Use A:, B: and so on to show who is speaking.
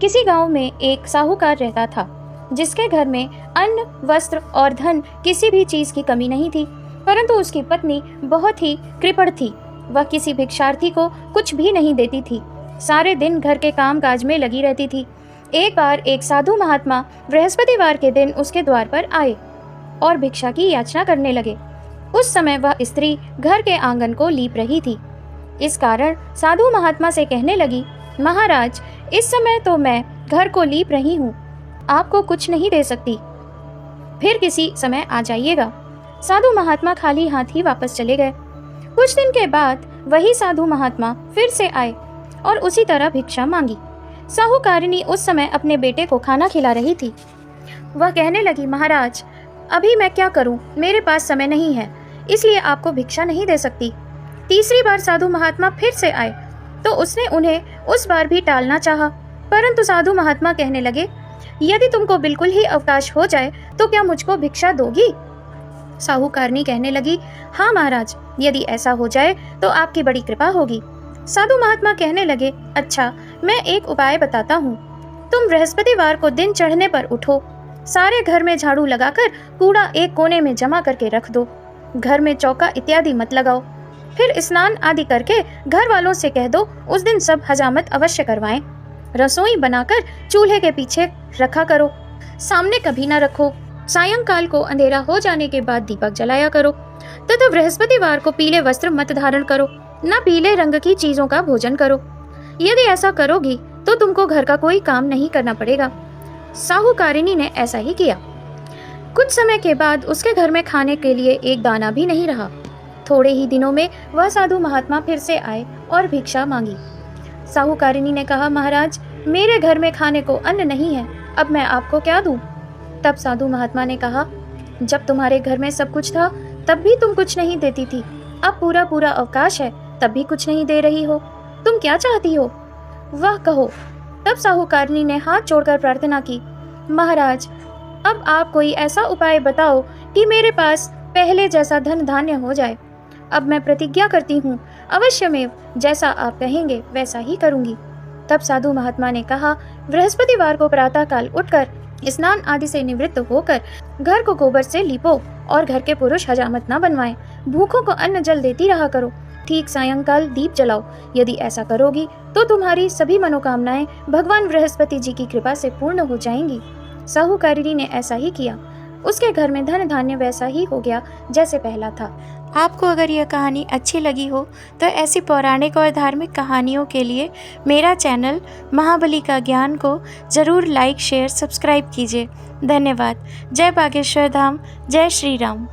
A: किसी गांव में एक साहूकार रहता था, जिसके घर में अन्न, वस्त्र और धन किसी भी चीज की कमी नहीं थी। परंतु उसकी पत्नी बहुत ही कृपण थी। वह किसी भिक्षार्थी को कुछ भी नहीं देती थी। सारे दिन घर के काम काज में लगी रहती थी। एक बार एक साधु महात्मा बृहस्पतिवार के दिन उसके द्वार पर आए और भिक्षा की याचना करने लगे। उस समय वह स्त्री घर के आंगन को लीप रही थी। इस कारण साधु महात्मा से कहने लगी, महाराज, इस समय तो मैं घर को लीप रही हूँ, आपको कुछ नहीं दे सकती, फिर किसी समय आ जाइएगा। साधु महात्मा खाली हाथ ही वापस चले गए। कुछ दिन के बाद वही साधु महात्मा फिर से आए और उसी तरह भिक्षा मांगी। साहूकारिणी उस समय अपने बेटे को खाना खिला रही थी। वह कहने लगी, महाराज, अभी मैं क्या करूं, मेरे पास समय नहीं है, इसलिए आपको भिक्षा नहीं दे सकती। तीसरी बार साधु महात्मा फिर से आए तो उसने उन्हें उस बार भी टालना चाहा, परंतु साधु महात्मा कहने लगे, यदि तुमको बिल्कुल ही अवकाश हो जाए तो क्या मुझको भिक्षा दोगी? साहूकारनी कहने लगी, हाँ महाराज, यदि ऐसा हो जाए तो आपकी बड़ी कृपा होगी। साधु महात्मा कहने लगे, अच्छा, मैं एक उपाय बताता हूँ। तुम बृहस्पतिवार को दिन चढ़ने पर उठो, सारे घर में झाड़ू लगाकर कूड़ा एक कोने में जमा करके रख दो। घर में चौका इत्यादि मत लगाओ। फिर स्नान आदि करके घर वालों से कह दो उस दिन सब हजामत अवश्य करवाएं। रसोई बनाकर चूल्हे के पीछे रखा करो, सामने कभी न रखो। सायंकाल को अंधेरा हो जाने के बाद दीपक जलाया करो तथा बृहस्पतिवार को पीले वस्त्र मत धारण करो, न पीले रंग की चीजों का भोजन करो। यदि ऐसा करोगी तो तुमको घर का कोई काम नहीं करना पड़ेगा। साहूकारिणी ने ऐसा ही किया। कुछ समय के बाद उसके घर में खाने के लिए एक दाना भी नहीं रहा। थोड़े ही दिनों में वह साधु महात्मा फिर से आए और भिक्षा मांगी। साहूकारिणी ने कहा, महाराज, मेरे घर में खाने को अन्न नहीं है, अब मैं आपको क्या दूं? तब साधु महात्मा ने कहा, जब तुम्हारे घर में सब कुछ था तब भी तुम कुछ नहीं देती थी, अब पूरा पूरा अवकाश है तब भी कुछ नहीं दे रही हो, तुम क्या चाहती हो? वह कहो। तब साहूकारिणी ने हाथ जोड़कर प्रार्थना की, महाराज, अब आप कोई ऐसा उपाय बताओ कि मेरे पास पहले जैसा धन धान्य हो जाए। अब मैं प्रतिज्ञा करती हूँ, अवश्यमेव जैसा आप कहेंगे वैसा ही करूँगी। तब साधु महात्मा ने कहा, बृहस्पतिवार को प्रातःकाल उठकर स्नान आदि से निवृत्त होकर घर को गोबर से लीपो और घर के पुरुष हजामत न बनवाएं। भूखों को अन्न जल देती रहा करो। ठीक सायंकाल दीप जलाओ। यदि ऐसा करोगी तो तुम्हारी सभी मनोकामनाएं भगवान बृहस्पति जी की कृपा से पूर्ण हो जाएंगी। साहूकारिणी ने ऐसा ही किया। उसके घर में धन धान्य वैसा ही हो गया जैसे पहला था। आपको अगर यह कहानी अच्छी लगी हो तो ऐसी पौराणिक और धार्मिक कहानियों के लिए मेरा चैनल महाबली का ज्ञान को ज़रूर लाइक, शेयर, सब्सक्राइब कीजिए। धन्यवाद। जय बागेश्वर धाम, जय श्री राम।